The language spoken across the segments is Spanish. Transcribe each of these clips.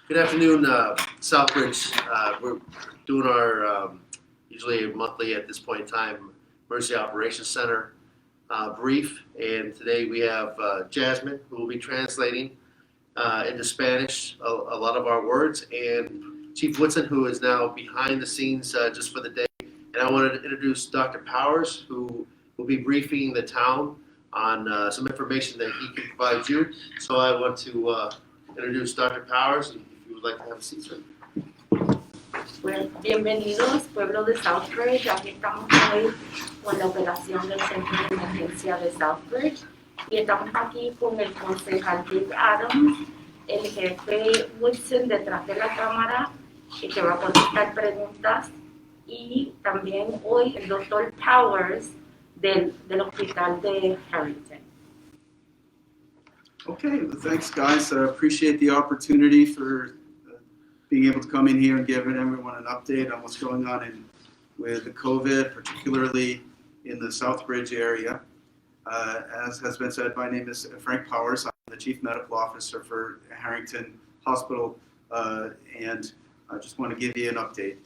Good afternoon, Southbridge. We're doing our usually monthly at this point in time Emergency Operations Center brief, and today we have Jasmine who will be translating into Spanish a lot of our words, and Chief Woodson who is now behind the scenes just for the day. And I wanted to introduce Dr. Powers who will be briefing the town on some information that he can provide you. So I want to introduce Dr. Powers. If you would like to have a seat, sir. Pues, bienvenidos, pueblo de Southbridge. Aquí estamos hoy con la operación del Centro de Emergencia de Southbridge. Y estamos aquí con el concejal Dave Adams, el jefe Wilson detrás de la cámara, que va a contestar preguntas. Y también hoy el doctor Powers del hospital de Harrington. Okay, well, thanks guys. I appreciate the opportunity for being able to come in here and give everyone an update on what's going on with the COVID, particularly in the Southbridge area. As has been said, my name is Frank Powers. I'm the Chief Medical Officer for Harrington Hospital, and I just want to give you an update.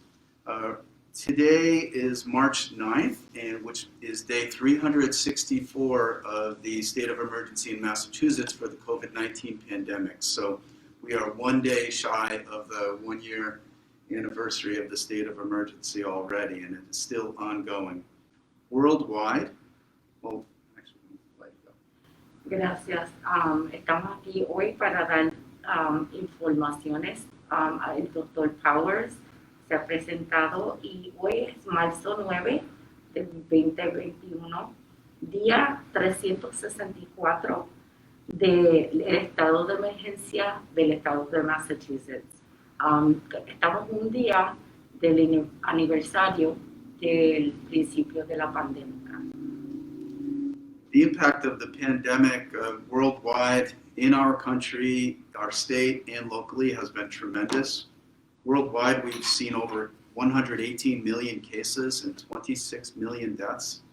Today is March 9th, which is day 364 of the state of emergency in Massachusetts for the COVID-19 pandemic. So we are 1 day shy of the 1 year anniversary of the state of emergency already, and it is still ongoing. Worldwide, well, actually, Gracias. Estamos aquí hoy para dar informaciones. El doctor Powers se ha presentado y hoy es marzo 9 del 2021, día 364 del estado de emergencia del estado de Massachusetts. Estamos un día del aniversario del principio de la pandemia. the impact of the pandemic worldwide in our country, our state, and locally has been tremendous. Worldwide, we've seen over 118 million cases and 26 million deaths.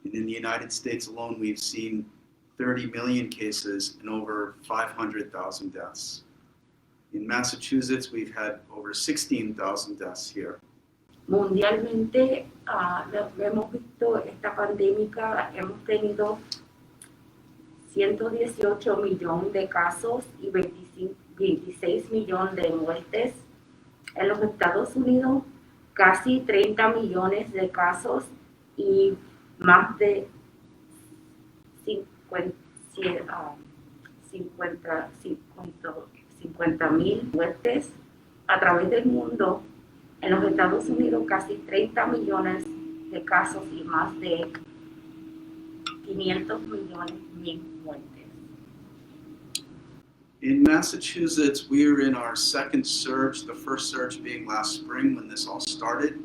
And in the United States alone, we've seen 30 million cases and over 500,000 deaths. In Massachusetts, we've had over 16,000 deaths here. Mundialmente, hemos visto esta pandemia, hemos tenido 118 millones de casos y 26 millones de muertes. En los Estados Unidos, casi 30 millones de casos y más de 50,000 muertes a través del mundo. En los Estados Unidos, casi 30 millones de casos y más de 500 millones de muertes. In Massachusetts, we are in our second surge, the first surge being last spring when this all started.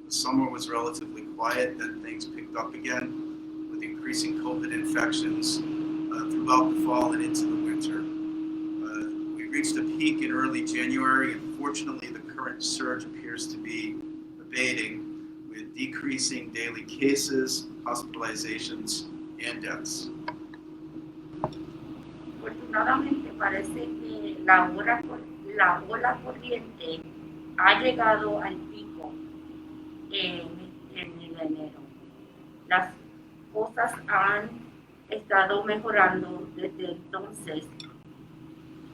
The summer was relatively quiet, then things picked up again with increasing COVID infections throughout the fall and into the winter. We reached a peak in early January, and fortunately the current surge appears to be abating with decreasing daily cases, hospitalizations, and deaths. Afortunadamente parece que la ola corriente ha llegado al pico en enero. Las cosas han estado mejorando desde entonces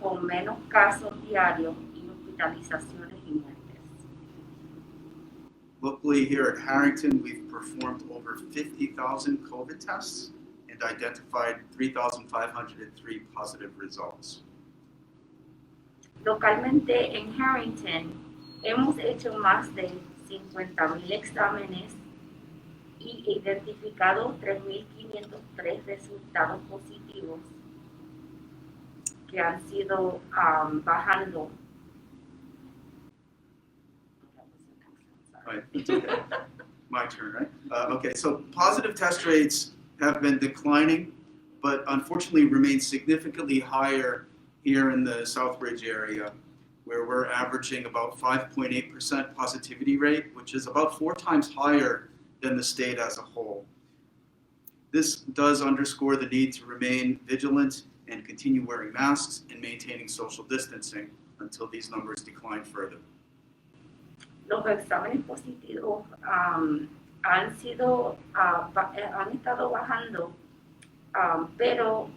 con menos casos diarios y hospitalizaciones y muertes. Locally here at Harrington, we've performed over 50,000 COVID tests and identified 3,503 positive results. Localmente en Harrington hemos hecho más de 50,000 exámenes y identificado 3,503 resultados positivos que han sido bajando. Right, it's okay. My turn, right? Okay, so positive test rates have been declining, but unfortunately remain significantly higher here in the Southbridge area, where we're averaging about 5.8% positivity rate, which is about 4 times higher than the state as a whole. This does underscore the need to remain vigilant and continue wearing masks and maintaining social distancing. until these numbers decline further. Los exámenes positivos han estado bajando, pero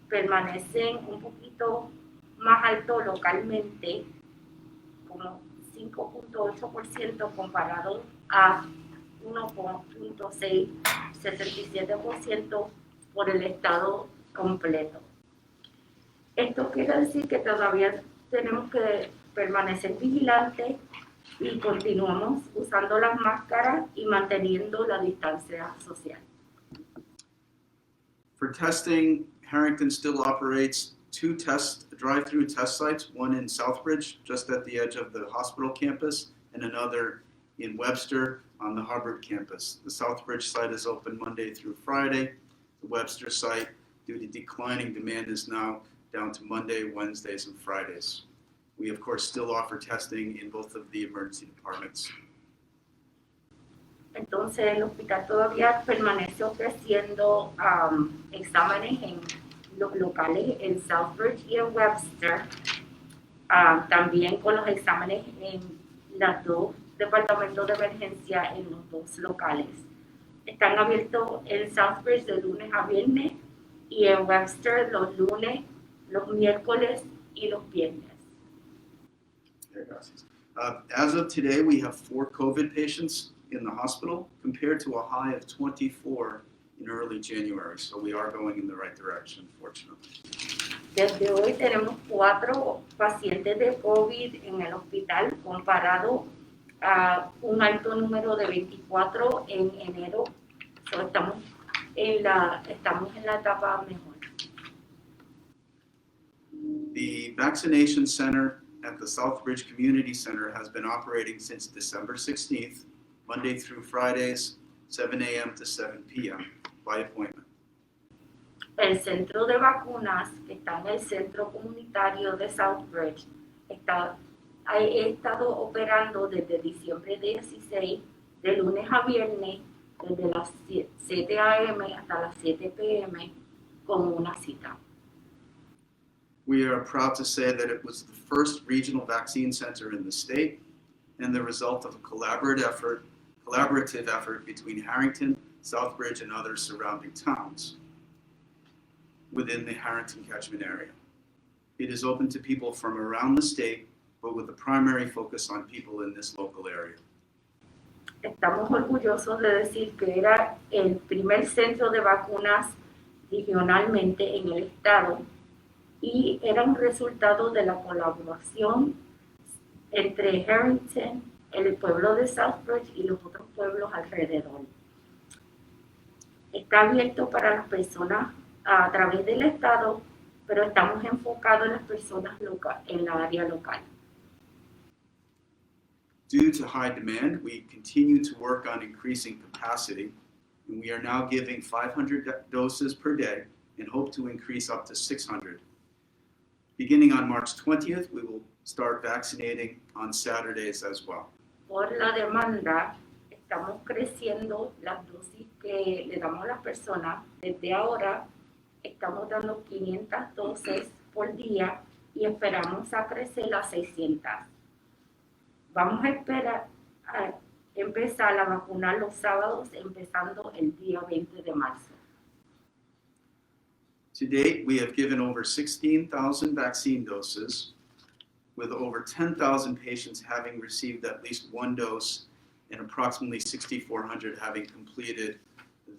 permanecen un poquito más alto localmente, como 5.8% comparado a 1.6, 77% por el estado completo. Esto quiere decir que todavía tenemos que permanecer vigilantes y continuamos usando las máscaras y manteniendo la distancia social. For testing, Harrington still operates two drive-through test sites, one in Southbridge, just at the edge of the hospital campus, and another in Webster on the Harvard campus. The Southbridge site is open Monday through Friday. The Webster site, due to declining demand, is now down to Monday, Wednesdays, and Fridays. We, of course, still offer testing in both of the emergency departments. Entonces el hospital todavía permanece ofreciendo exámenes en los locales en Southbridge y en Webster, también con los exámenes en los dos departamentos de emergencia en los dos locales. Están abiertos en Southbridge de lunes a viernes y en Webster los lunes, los miércoles y los viernes. As of today, we have 4 COVID patients in the hospital compared to a high of 24 in early January. So we are going in the right direction, fortunately. Desde hoy tenemos 4 pacientes de COVID en el hospital comparado a un alto número de 24 en enero. So estamos en la etapa mejor. The vaccination center at the Southbridge Community Center has been operating since December 16th, Monday through Fridays, 7 a.m. to 7 p.m. by appointment. El centro de vacunas que está en el centro comunitario de Southbridge ha estado operando desde diciembre 16, de lunes a viernes, desde las 7 a.m. hasta las 7 p.m. con una cita. We are proud to say that it was the first regional vaccine center in the state and the result of a collaborative effort between Harrington, Southbridge, and other surrounding towns within the Harrington catchment area. It is open to people from around the state, but with a primary focus on people in this local area. Estamos orgullosos de decir que era el primer centro de vacunas regionalmente en el estado y era un resultado de la colaboración entre Harrington, el pueblo de Southbridge y los otros pueblos alrededor. Está abierto para las personas a través del estado, pero estamos enfocados en las personas en la área local. Due to high demand, we continue to work on increasing capacity, and we are now giving 500 doses per day and hope to increase up to 600. Beginning on March 20th, we will start vaccinating on Saturdays as well. Por la demanda, estamos creciendo las dosis que le damos a las personas. Desde ahora, estamos dando 500 dosis por día y esperamos a crecer a 600. Vamos a esperar a empezar a vacunar los sábados, empezando el día 20 de marzo. To date, we have given over 16,000 vaccine doses, with over 10,000 patients having received at least one dose and approximately 6,400 having completed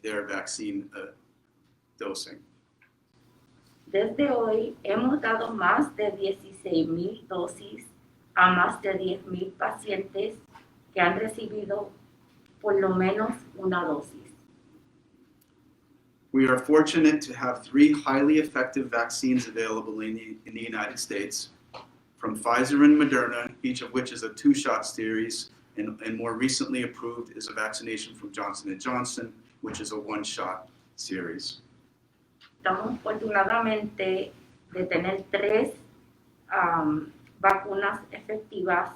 their vaccine dosing. Desde hoy hemos dado más de 16,000 dosis a más de 10,000 pacientes que han recibido por lo menos una dosis. We are fortunate to have 3 highly effective vaccines available in the United States, from Pfizer and Moderna, each of which is a 2-shot series, and more recently approved is a vaccination from Johnson & Johnson, which is a 1-shot series. Estamos afortunadamente de tener 3 vacunas efectivas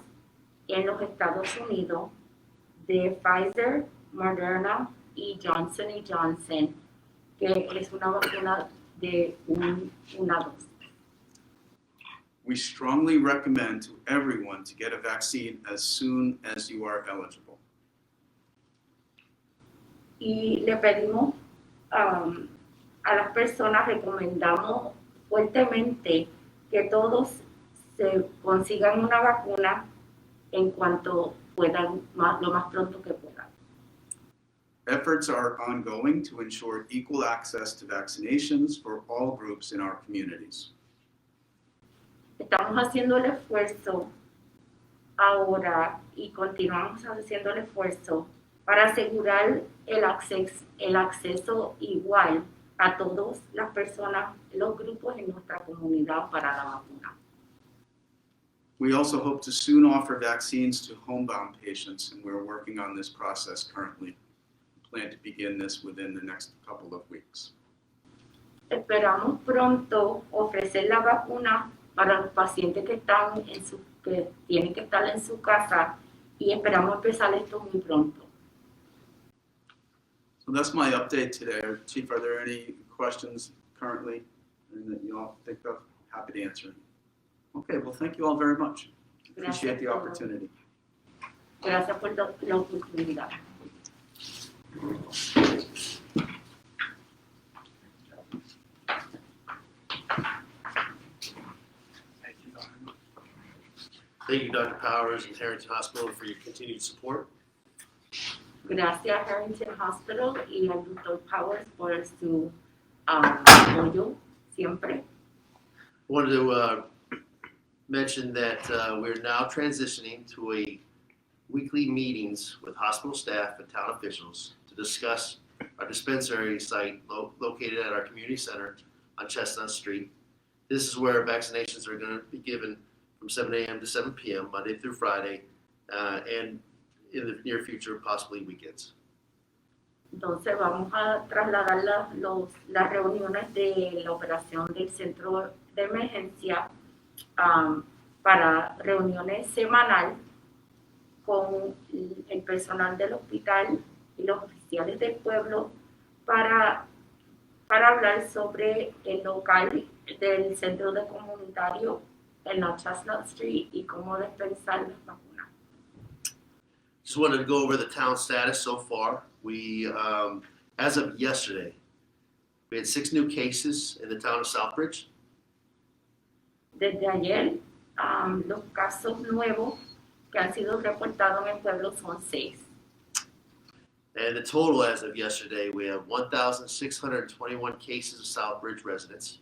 en los Estados Unidos de Pfizer, Moderna y Johnson & Johnson, que es una vacuna de una dosis. We strongly recommend to everyone to get a vaccine as soon as you are eligible. Y le pedimos a las personas, recomendamos fuertemente que todos se consigan una vacuna en cuanto puedan, lo más pronto que puedan. Efforts are ongoing to ensure equal access to vaccinations for all groups in our communities. Estamos haciendo el esfuerzo ahora y continuamos haciendo el esfuerzo para asegurar el acceso igual a todas las personas, los grupos en nuestra comunidad para la vacuna. We also hope to soon offer vaccines to homebound patients, and we're working on this process currently. We plan to begin this within the next couple of weeks. Esperamos pronto ofrecer la vacuna para los pacientes que tienen que estar en su casa y esperamos empezar esto muy pronto. So that's my update today. Chief, are there any questions currently that you all think of? Happy to answer. Okay, well, thank you all very much. Appreciate the opportunity. Gracias por la oportunidad. Thank you, Dr. Powers and Harrington Hospital, for your continued support. Gracias Harrington Hospital y al Dr. Powers por su apoyo siempre. I wanted to mention that we're now transitioning to a weekly meetings with hospital staff and town officials to discuss our dispensary site located at our community center on Chestnut Street. This is where vaccinations are going to be given from 7 a.m. to 7 p.m. Monday through Friday, and in the near future, possibly weekends. Entonces vamos a trasladar las reuniones de la operación del centro de emergencia para reuniones semanal con el personal del hospital y los oficiales del pueblo para hablar sobre el local del centro de comunitario en la Chestnut Street y cómo dispensar las vacunas. Just wanted to go over the town status so far. We, as of yesterday, we had 6 new cases in the town of Southbridge. Desde ayer, los casos nuevos que han sido reportados en el pueblo son 6. And the total as of yesterday, we have 1,621 cases of Southbridge residents.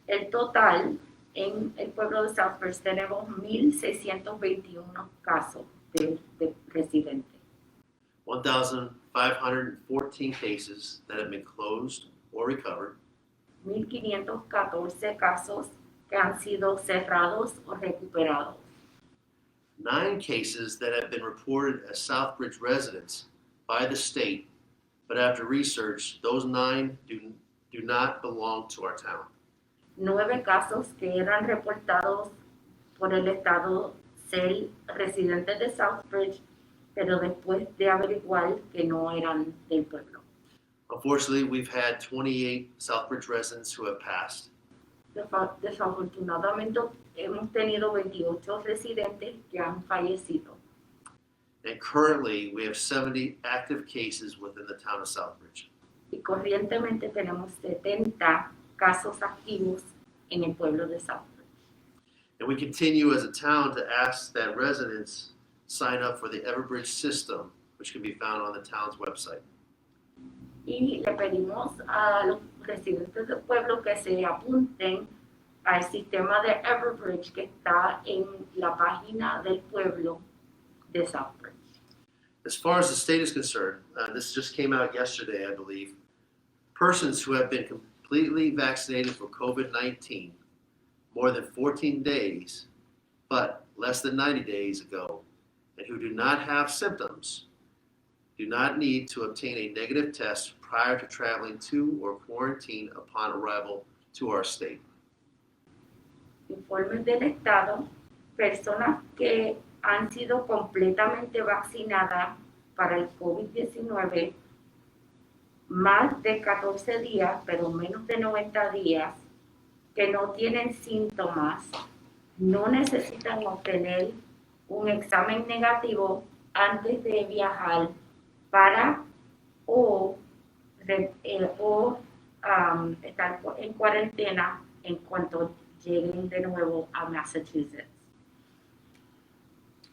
El total en el pueblo de Southbridge tenemos 1,621 casos de residentes. 1,514 cases that have been closed or recovered. 1,514 casos que han sido cerrados o recuperados. 9 cases that have been reported as Southbridge residents by the state, but after research, those 9 do not belong to our town. 9 casos que eran reportados por el estado ser residentes de Southbridge, pero después de averiguar que no eran del pueblo. Unfortunately, we've had 28 Southbridge residents who have passed. Desafortunadamente hemos tenido 28 residentes que han fallecido. And currently, we have 70 active cases within the town of Southbridge. Y corrientemente tenemos 70 casos activos en el pueblo de Southbridge. And we continue as a town to ask that residents sign up for the Everbridge system, which can be found on the town's website. Y le pedimos a los residentes del pueblo que se apunten al sistema de Everbridge que está en la página del pueblo de Southbridge. As far as the state is concerned, this just came out yesterday, I believe. Persons who have been completely vaccinated for COVID-19 more than 14 days, but less than 90 days ago, and who do not have symptoms, do not need to obtain a negative test prior to traveling to or quarantine upon arrival to our state. Informes del Estado, personas que han sido completamente vaccinadas para el COVID-19 más de 14 días, pero menos de 90 días, que no tienen síntomas no necesitan obtener un examen negativo antes de viajar para o estar en cuarentena en cuanto lleguen de nuevo a Massachusetts.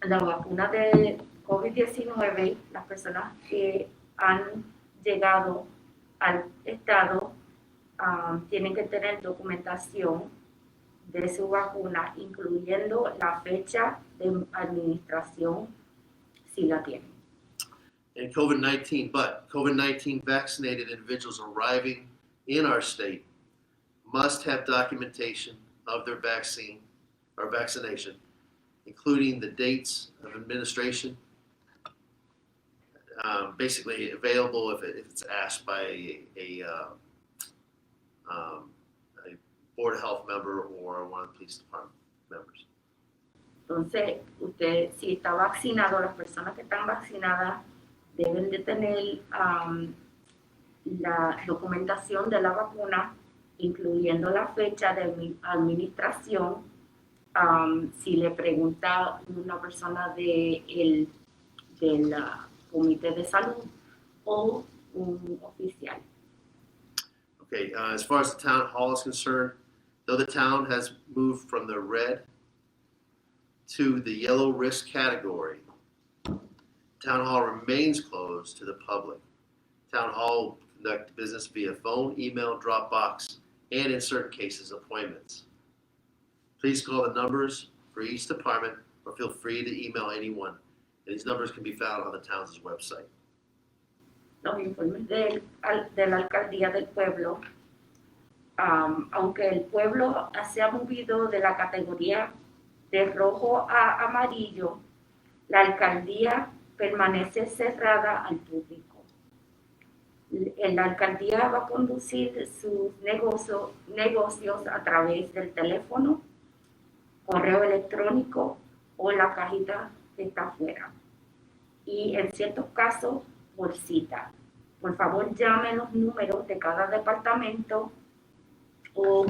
La vacuna de COVID-19, las personas que han llegado al estado tienen que tener documentación de su vacuna, incluyendo la fecha de administración, si la tienen. And COVID-19 vaccinated individuals arriving in our state must have documentation of their vaccine or vaccination, including the dates of administration, basically available if it's asked by a Board of Health member or one of the police department members. Entonces, usted, si está vaccinado, las personas que están vaccinadas deben de tener la documentación de la vacuna, incluyendo la fecha de administración. Si le pregunta una persona del comité de salud o un oficial. Okay, as far as the town hall is concerned, though the town has moved from the red to the yellow risk category, town hall remains closed to the public. Town hall will conduct business via phone, email, Dropbox, and in certain cases, appointments. Please call the numbers for each department or feel free to email anyone. And these numbers can be found on the town's website. Los informes de la alcaldía del pueblo, aunque el pueblo se ha movido de la categoría de rojo a amarillo, la alcaldía permanece cerrada al público. La alcaldía va a conducir sus negocios a través del teléfono, correo electrónico o la cajita que está afuera. Y en ciertos casos, por cita. Por favor, llame los números de cada departamento o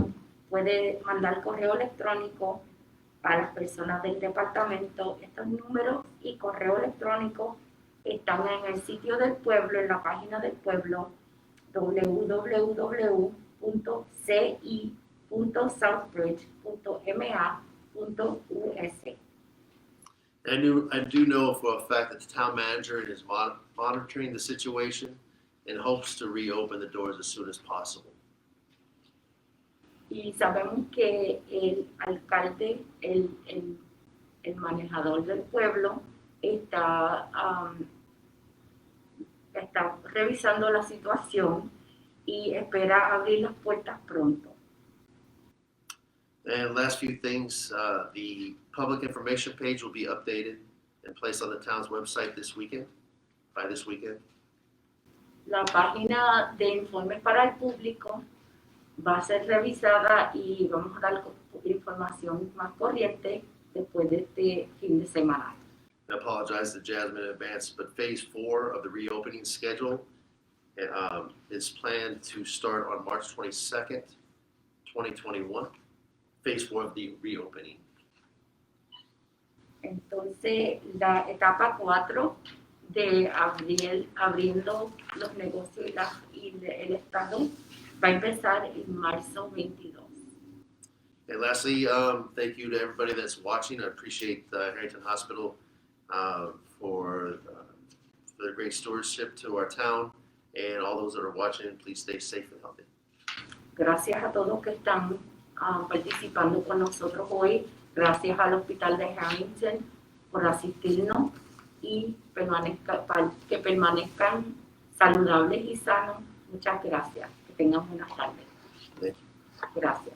puede mandar correo electrónico a las personas del departamento. Estos números y correo electrónico están en el sitio del pueblo, en la página del pueblo, www.ci.southbridge.ma.us. I do know for a fact that the town manager is monitoring the situation and hopes to reopen the doors as soon as possible. Y sabemos que el alcalde, el manejador del pueblo, está revisando la situación y espera abrir las puertas pronto. And last few things, the public information page will be updated and placed on the town's website this weekend, by this weekend. La página de informes para el público va a ser revisada y vamos a dar información más corriente después de este fin de semana. I apologize to Jasmine in advance, but phase 4 of the reopening schedule is planned to start on March 22nd, 2021. Phase 4 of the reopening. Entonces, la etapa 4 de abriendo los negocios y el Estado va a empezar en marzo 22. And lastly, thank you to everybody that's watching. I appreciate Harrington Hospital for their great stewardship to our town, and all those that are watching. Please stay safe and healthy. Gracias a todos que están participando con nosotros hoy. Gracias al Hospital de Harrington por asistirnos y que permanezcan saludables y sanos. Muchas gracias. Que tengan buenas tardes. Gracias.